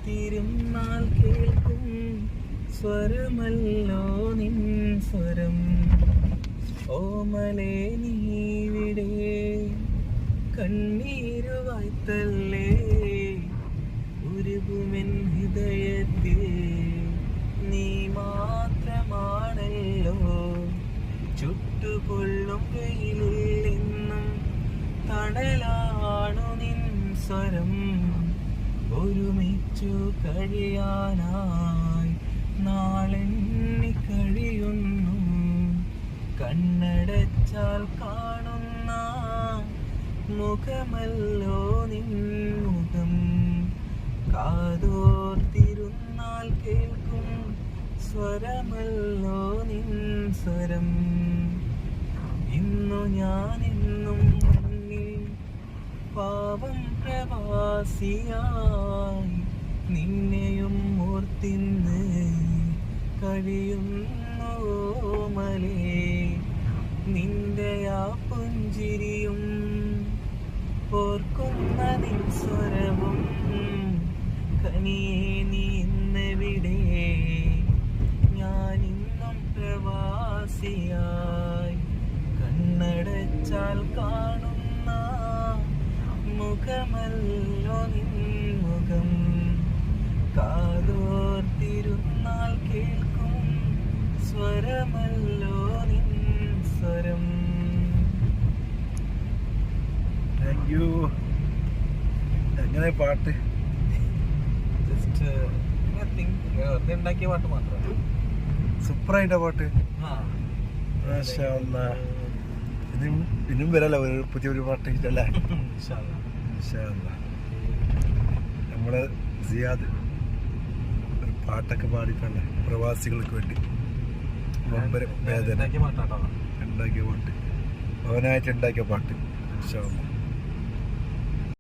കാതോർത്തിരുന്നാൽ കേൾക്കും സ്വരമല്ലോ നിൻ സ്വരം. ഓമലേ നീവിടെ കണ്ണീരുവായ്ത്തല്ലേ ഉരുകുമെൻ ഹൃദയത്തിൽ നീ മാത്രമാണല്ലോ. ചുട്ടുകൊള്ളും വെയിലിൽ നിന്നും തണലാണു നിൻ സ്വരം. ഒരുമിച്ചു കഴിയാനായി നാളെണ്ണി കഴിയുന്നു. കണ്ണടച്ചാൽ കാണുന്ന മുഖമല്ലോ നിൻ മുഖം. കാതോർത്തിരുന്നാൽ കേൾക്കും സ്വരമല്ലോ നിൻ സ്വരം. ഇന്നു ഞാനെന്നും മുന്നിൽ പാവം പ്രവാസിയായി നിന്നെയും ഓർത്തിന്ന് കഴിയുന്നു ഓമലേ. നിന്റെ ആ പുഞ്ചിരിയും ഓർക്കുന്ന നിൻ സ്വരവും കനിയേ നീ ഇന്നെവിടെ. ഞാനിന്നും പ്രവാസിയായി കണ്ണടച്ചാൽ കാണുന്ന മുഖമല്ലോ നിൻ മുഖം. കാതോർത്തിരുന്നാൽ കേൾക്കും സ്വരമല്ലോ നിൻ സ്വരം. Thank you. എങ്ങനെ പാട്ട്? ജസ്റ്റ് വെറുതെ ഉണ്ടാക്കിയ പാട്ട് മാത്രം. സൂപ്പറായിട്ടാ പാട്ട്. ഇനിയും വരല്ലോ ഒരു പുതിയൊരു പാട്ട് അല്ലേ? നമ്മള് സിയാദ് ഒരു പാട്ടൊക്കെ പാടിയിട്ടുണ്ട് പ്രവാസികൾക്ക് വേണ്ടി. വേദന ഉണ്ടാക്കിയ പാട്ട്, അവനായിട്ട് ഉണ്ടാക്കിയ പാട്ട്.